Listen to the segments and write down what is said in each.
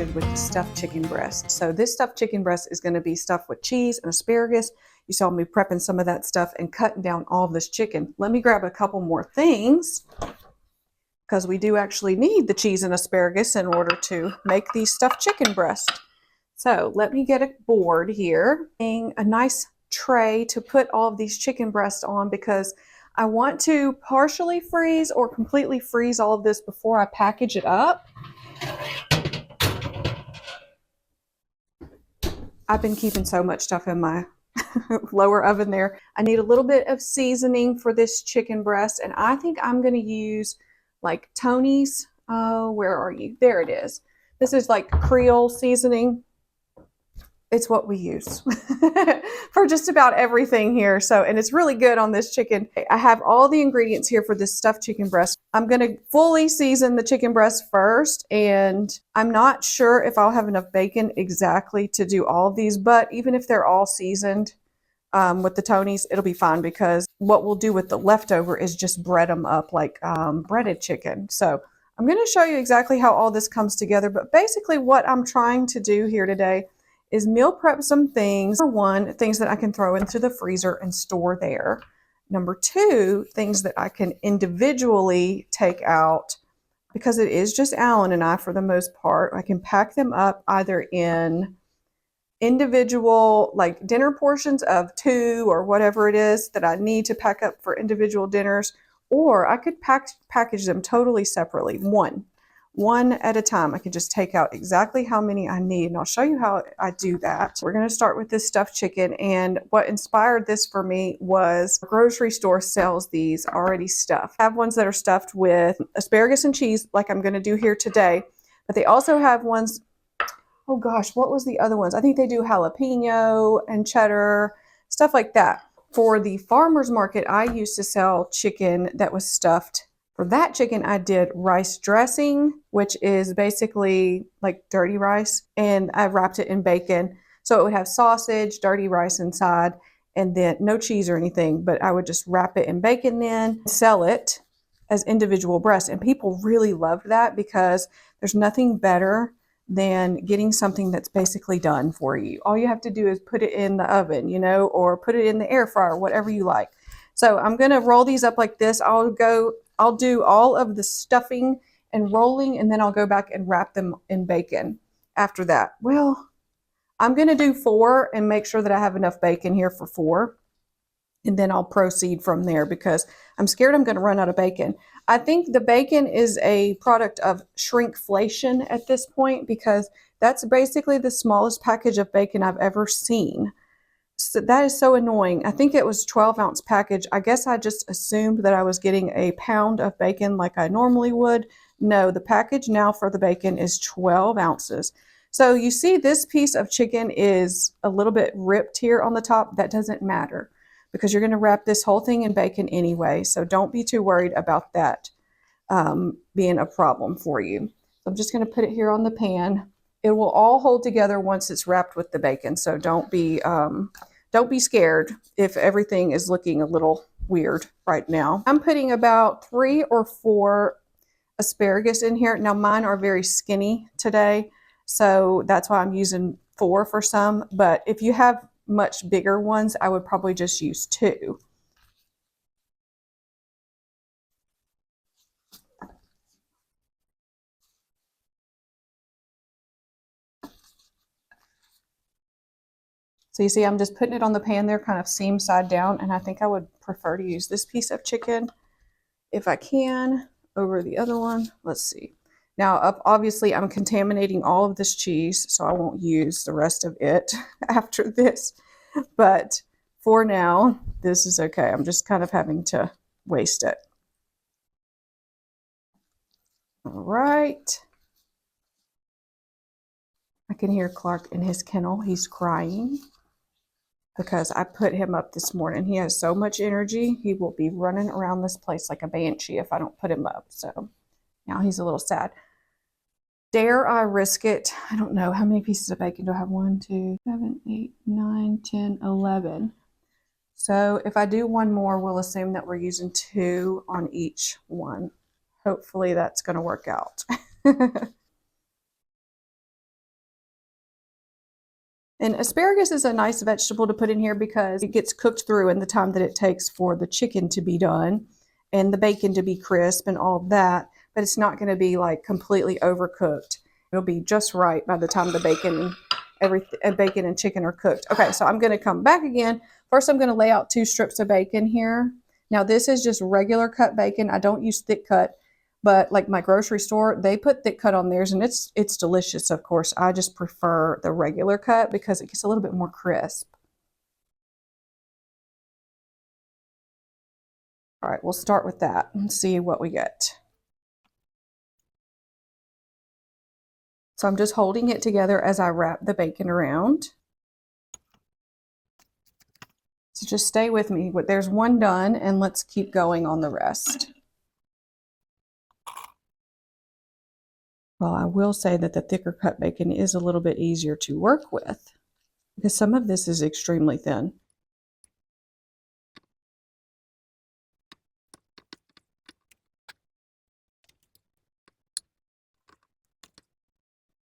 started with the stuffed chicken breast. So this stuffed chicken breast is going to be stuffed with cheese and asparagus. You saw me prepping some of that stuff and cutting down all of this chicken. Let me grab a couple more things because we do actually need the cheese and asparagus in order to make these stuffed chicken breast. So let me get a board here, a nice tray to put all of these chicken breasts on because I want to partially freeze or completely freeze all of this before I package it up. I've been keeping so much stuff in my lower oven there. I need a little bit of seasoning for this chicken breast, and I think I'm going to use like Tony's. Oh, where are you? There it is. This is like Creole seasoning. It's what we use for just about everything here. So, and it's really good on this chicken. I have all the ingredients here for this stuffed chicken breast. I'm going to fully season the chicken breast first, and I'm not sure if I'll have enough bacon exactly to do all of these, but even if they're all seasoned with the Tonys, it'll be fine because what we'll do with the leftover is just bread them up like breaded chicken. So I'm going to show you exactly how all this comes together, but basically what I'm trying to do here today is meal prep some things. Number one, things that I can throw into the freezer and store there. Number two, things that I can individually take out because it is just Alan and I for the most part. I can pack them up either in individual like dinner portions of 2 or whatever it is that I need to pack up for individual dinners, or I could package them totally separately, one at a time. I can just take out exactly how many I need, and I'll show you how I do that. We're going to start with this stuffed chicken, and what inspired this for me was a grocery store sells these already stuffed. I have ones that are stuffed with asparagus and cheese like I'm going to do here today, but they also have ones, oh gosh, what was the other ones? I think they do jalapeno and cheddar, stuff like that. For the farmer's market, I used to sell chicken that was stuffed. For that chicken, I did rice dressing, which is basically like dirty rice, and I wrapped it in bacon. So it would have sausage, dirty rice inside, and then no cheese or anything, but I would just wrap it in bacon then, sell it as individual breasts. And people really loved that because there's nothing better than getting something that's basically done for you. All you have to do is put it in the oven, you know, or put it in the air fryer, whatever you like. So I'm going to roll these up like this. I'll do all of the stuffing and rolling, and then I'll go back and wrap them in bacon after that. Well, I'm going to do 4 and make sure that I have enough bacon here for 4. And then I'll proceed from there because I'm scared I'm going to run out of bacon. I think the bacon is a product of shrinkflation at this point because that's basically the smallest package of bacon I've ever seen. So that is so annoying. I think it was 12-ounce package. I guess I just assumed that I was getting a pound of bacon like I normally would. No, the package now for the bacon is 12 ounces. So you see this piece of chicken is a little bit ripped here on the top. That doesn't matter because you're going to wrap this whole thing in bacon anyway. So don't be too worried about that being a problem for you. So I'm just going to put it here on the pan. It will all hold together once it's wrapped with the bacon. So don't be scared if everything is looking a little weird right now. I'm putting about 3 or 4 asparagus in here. Now mine are very skinny today, so that's why I'm using 4 for some. But if you have much bigger ones, I would probably just use 2. So you see, I'm just putting it on the pan there, kind of seam side down, and I think I would prefer to use this piece of chicken if I can over the other one. Let's see. Now, obviously, I'm contaminating all of this cheese, so I won't use the rest of it after this. But for now, this is okay. I'm just kind of having to waste it. All right. I can hear Clark in his kennel. He's crying because I put him up this morning. He has so much energy. He will be running around this place like a banshee if I don't put him up. So now he's a little sad. Dare I risk it? I don't know. How many pieces of bacon do I have? 1, 2, 7, 8, 9, 10, 11. So if I do one more, we'll assume that we're using 2 on each one. Hopefully that's going to work out. And asparagus is a nice vegetable to put in here because it gets cooked through in the time that it takes for the chicken to be done and the bacon to be crisp and all of that, but it's not going to be like completely overcooked. It'll be just right by the time the bacon and chicken are cooked. Okay, so I'm going to come back again. First, I'm going to lay out 2 strips of bacon here. Now, this is just regular cut bacon. I don't use thick cut, but like my grocery store, they put thick cut on theirs, and it's delicious, of course. I just prefer the regular cut because it gets a little bit more crisp. All right, we'll start with that and see what we get. So I'm just holding it together as I wrap the bacon around. So just stay with me. There's one done, and let's keep going on the rest. Well, I will say that the thicker cut bacon is a little bit easier to work with because some of this is extremely thin.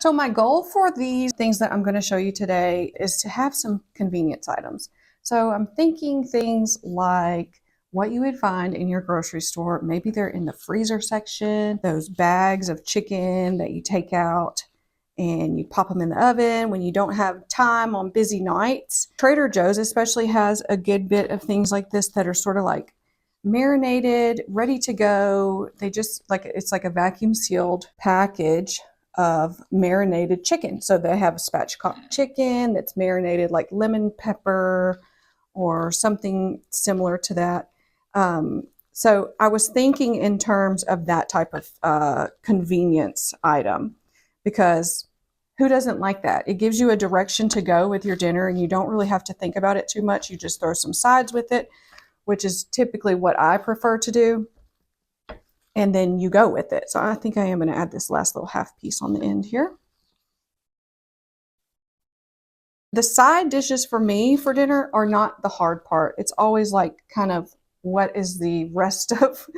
So my goal for these things that I'm going to show you today is to have some convenience items. So I'm thinking things like what you would find in your grocery store. Maybe they're in the freezer section, those bags of chicken that you take out and you pop them in the oven when you don't have time on busy nights. Trader Joe's especially has a good bit of things like this that are sort of like marinated, ready to go. They just like, it's like a vacuum sealed package of marinated chicken. So they have spatchcock chicken that's marinated like lemon pepper or something similar to that. So I was thinking in terms of that type of convenience item because who doesn't like that? It gives you a direction to go with your dinner and you don't really have to think about it too much. You just throw some sides with it, which is typically what I prefer to do. And then you go with it. So I think I am going to add this last little half piece on the end here. The side dishes for me for dinner are not the hard part. It's always like kind of what is the rest of,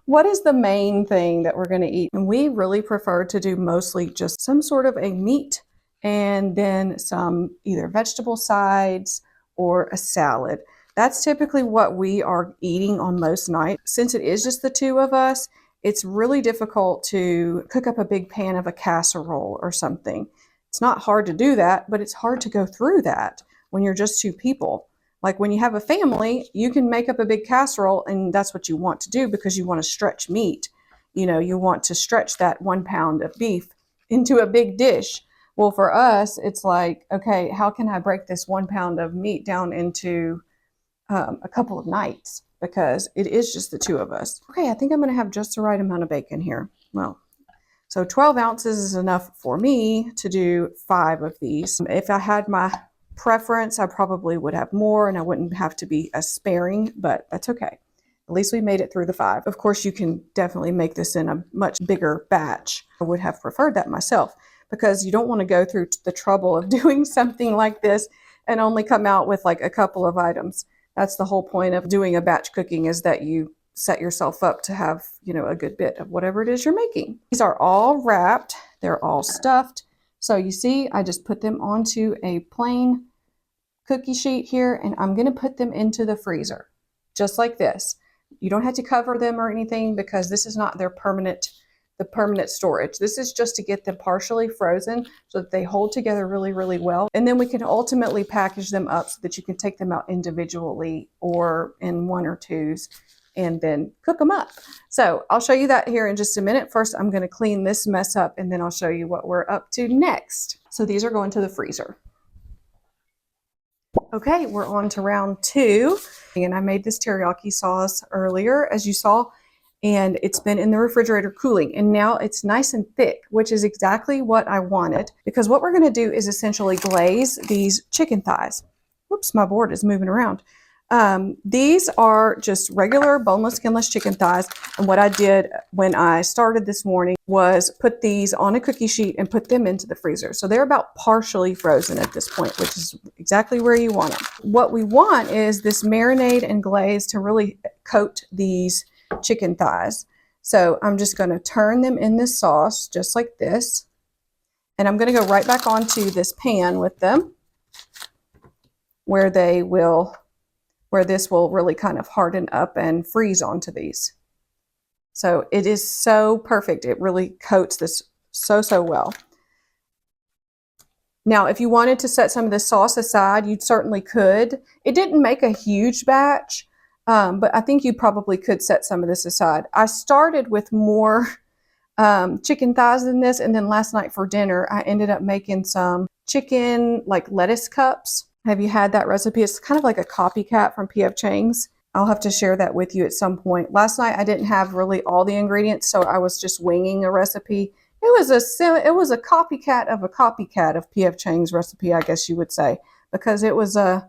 what is the main thing that we're going to eat? And we really prefer to do mostly just some sort of a meat and then some either vegetable sides or a salad. That's typically what we are eating on most nights. Since it is just the 2 of us, it's really difficult to cook up a big pan of a casserole or something. It's not hard to do that, but it's hard to go through that when you're just 2 people. Like when you have a family, you can make up a big casserole and that's what you want to do because you want to stretch meat. You know, you want to stretch that 1 pound of beef into a big dish. Well, for us, it's like, okay, how can I break this 1 pound of meat down into a couple of nights? Because it is just the 2 of us. Okay, I think I'm going to have just the right amount of bacon here. Well, so 12 ounces is enough for me to do 5 of these. If I had my preference, I probably would have more and I wouldn't have to be as sparing, but that's okay. At least we made it through the 5. Of course, you can definitely make this in a much bigger batch. I would have preferred that myself because you don't want to go through the trouble of doing something like this and only come out with like a couple of items. That's the whole point of doing a batch cooking, is that you set yourself up to have, you know, a good bit of whatever it is you're making. These are all wrapped. They're all stuffed. So you see, I just put them onto a plain cookie sheet here, and I'm going to put them into the freezer just like this. You don't have to cover them or anything because this is not their permanent storage. This is just to get them partially frozen so that they hold together really, really well. And then we can ultimately package them up so that you can take them out individually or in 1 or 2s and then cook them up. So I'll show you that here in just a minute. First, I'm going to clean this mess up and then I'll show you what we're up to next. So these are going to the freezer. Okay, we're on to round 2. And I made this teriyaki sauce earlier, as you saw, and it's been in the refrigerator cooling. And now it's nice and thick, which is exactly what I wanted, because what we're going to do is essentially glaze these chicken thighs. Whoops, my board is moving around. These are just regular boneless, skinless chicken thighs. And what I did when I started this morning was put these on a cookie sheet and put them into the freezer. So they're about partially frozen at this point, which is exactly where you want them. What we want is this marinade and glaze to really coat these chicken thighs. So I'm just going to turn them in this sauce just like this. And I'm going to go right back onto this pan with them. where this will really kind of harden up and freeze onto these. So it is so perfect. It really coats this so well. Now, if you wanted to set some of the sauce aside, you certainly could. It didn't make a huge batch, but I think you probably could set some of this aside. I started with more chicken thighs than this, and then last night for dinner, I ended up making some chicken like lettuce cups. Have you had that recipe? It's kind of like a copycat from P.F. Chang's. I'll have to share that with you at some point. Last night I didn't have really all the ingredients, so I was just winging a recipe. It was a copycat of P.F. Chang's recipe, I guess you would say, because it was a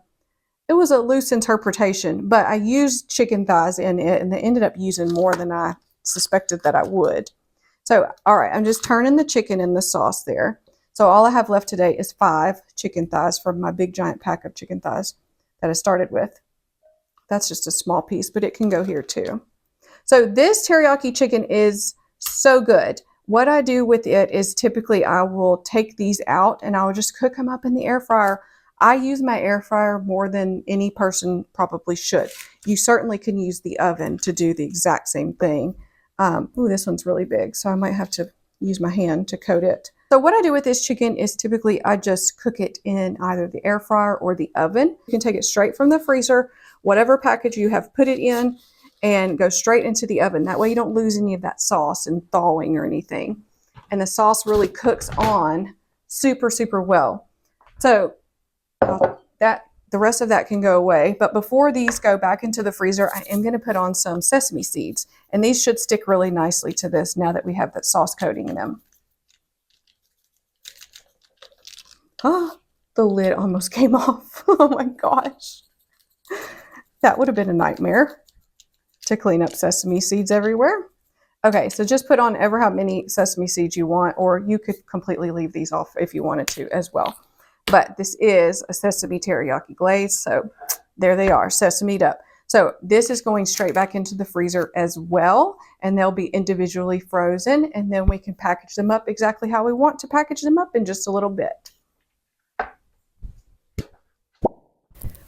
loose interpretation, but I used chicken thighs in it, and they ended up using more than I suspected that I would. So, all right, I'm just turning the chicken in the sauce there. So all I have left today is 5 chicken thighs from my big giant pack of chicken thighs that I started with. That's just a small piece, but it can go here too. So this teriyaki chicken is so good. What I do with it is typically I will take these out and I will just cook them up in the air fryer. I use my air fryer more than any person probably should. You certainly can use the oven to do the exact same thing. Ooh, this one's really big, so I might have to use my hand to coat it. So what I do with this chicken is typically I just cook it in either the air fryer or the oven. You can take it straight from the freezer, whatever package you have put it in, and go straight into the oven. That way you don't lose any of that sauce in thawing or anything. And the sauce really cooks on super well. So the rest of that can go away. But before these go back into the freezer, I am going to put on some sesame seeds. And these should stick really nicely to this now that we have that sauce coating them. Oh, the lid almost came off. Oh my gosh. That would have been a nightmare to clean up sesame seeds everywhere. Okay, so just put on ever how many sesame seeds you want, or you could completely leave these off if you wanted to as well. But this is a sesame teriyaki glaze, so there they are, sesamied up. So this is going straight back into the freezer as well, and they'll be individually frozen, and then we can package them up exactly how we want to package them up in just a little bit.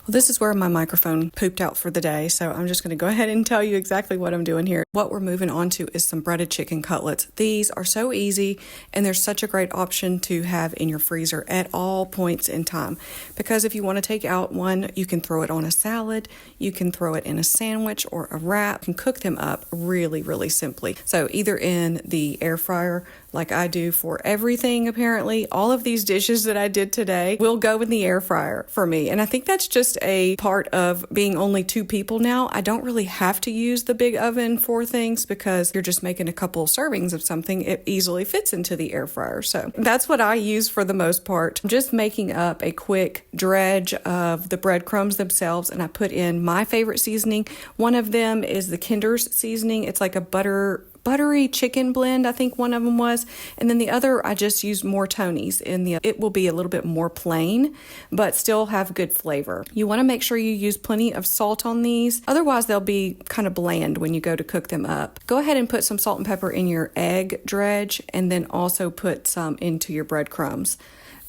Well, this is where my microphone pooped out for the day, so I'm just going to go ahead and tell you exactly what I'm doing here. What we're moving on to is some breaded chicken cutlets. These are so easy, and they're such a great option to have in your freezer at all points in time. Because if you want to take out one, you can throw it on a salad, you can throw it in a sandwich or a wrap, and cook them up really simply. So either in the air fryer, like I do for everything apparently. All of these dishes that I did today will go in the air fryer for me. And I think that's just a part of being only 2 people now. I don't really have to use the big oven for things because you're just making a couple servings of something. It easily fits into the air fryer. So that's what I use for the most part. I'm just making up a quick dredge of the breadcrumbs themselves, and I put in my favorite seasoning. One of them is the Kinder's seasoning. It's like a buttery chicken blend, I think one of them was. And then the other, I just used more Tony's it will be a little bit more plain, but still have good flavor. You want to make sure you use plenty of salt on these. Otherwise, they'll be kind of bland when you go to cook them up. Go ahead and put some salt and pepper in your egg dredge, and then also put some into your breadcrumbs,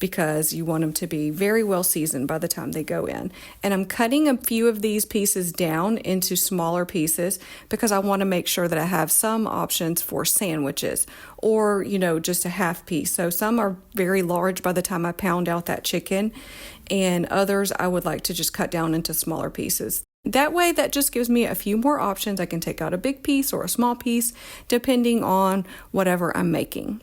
because you want them to be very well seasoned by the time they go in. And I'm cutting a few of these pieces down into smaller pieces because I want to make sure that I have some options for sandwiches or, just a half piece. So some are very large by the time I pound out that chicken, and others I would like to just cut down into smaller pieces. That way, that just gives me a few more options. I can take out a big piece or a small piece depending on whatever I'm making.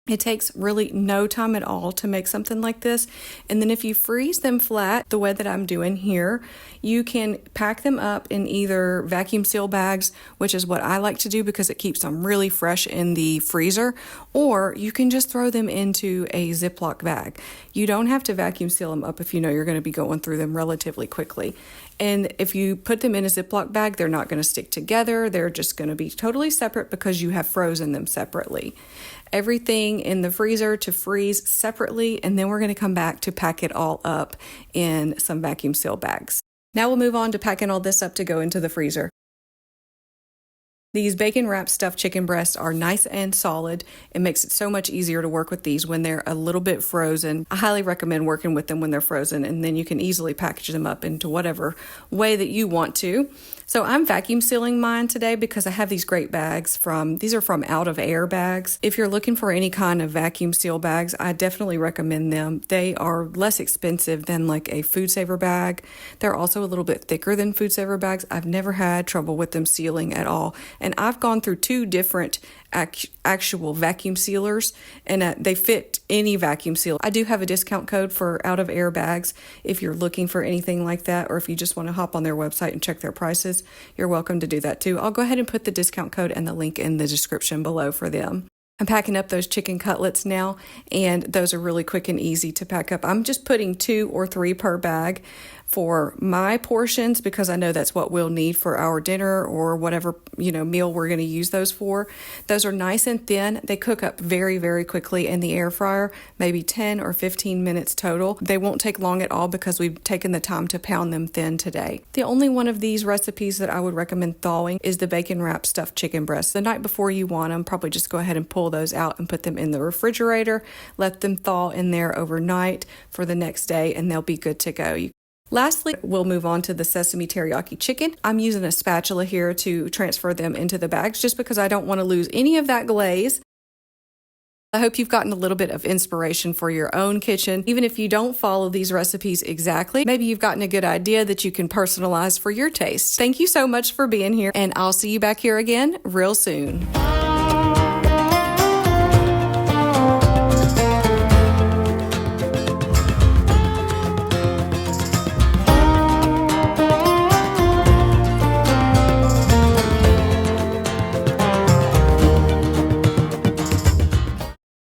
It takes really no time at all to make something like this. And then if you freeze them flat, the way that I'm doing here, you can pack them up in either vacuum seal bags, which is what I like to do because it keeps them really fresh in the freezer, or you can just throw them into a Ziploc bag. You don't have to vacuum seal them up if you know you're going to be going through them relatively quickly. And if you put them in a Ziploc bag, they're not going to stick together. They're just going to be totally separate because you have frozen them separately. Everything in the freezer to freeze separately, and then we're going to come back to pack it all up in some vacuum seal bags. Now we'll move on to packing all this up to go into the freezer. These bacon wrapped stuffed chicken breasts are nice and solid. It makes it so much easier to work with these when they're a little bit frozen. I highly recommend working with them when they're frozen, and then you can easily package them up into whatever way that you want to. So I'm vacuum sealing mine today because I have these great bags these are from Out of Air bags. If you're looking for any kind of vacuum seal bags, I definitely recommend them. They are less expensive than like a Food Saver bag. They're also a little bit thicker than Food Saver bags. I've never had trouble with them sealing at all. And I've gone through 2 different actual vacuum sealers, and they fit any vacuum seal. I do have a discount code for Out of Air bags if you're looking for anything like that, or if you just want to hop on their website and check their prices, you're welcome to do that too. I'll go ahead and put the discount code and the link in the description below for them. I'm packing up those chicken cutlets now, and those are really quick and easy to pack up. I'm just putting 2 or 3 per bag for my portions because I know that's what we'll need for our dinner or whatever, meal we're going to use those for. Those are nice and thin. They cook up very, very quickly in the air fryer, maybe 10 or 15 minutes total. They won't take long at all because we've taken the time to pound them thin today. The only one of these recipes that I would recommend thawing is the bacon wrapped stuffed chicken breasts. The night before you want them, probably just go ahead and pull those out and put them in the refrigerator. Let them thaw in there overnight for the next day, and they'll be good to go. Lastly, we'll move on to the Sesame Teriyaki chicken. I'm using a spatula here to transfer them into the bags just because I don't want to lose any of that glaze. I hope you've gotten a little bit of inspiration for your own kitchen. Even if you don't follow these recipes exactly, maybe you've gotten a good idea that you can personalize for your taste. Thank you so much for being here, and I'll see you back here again real soon.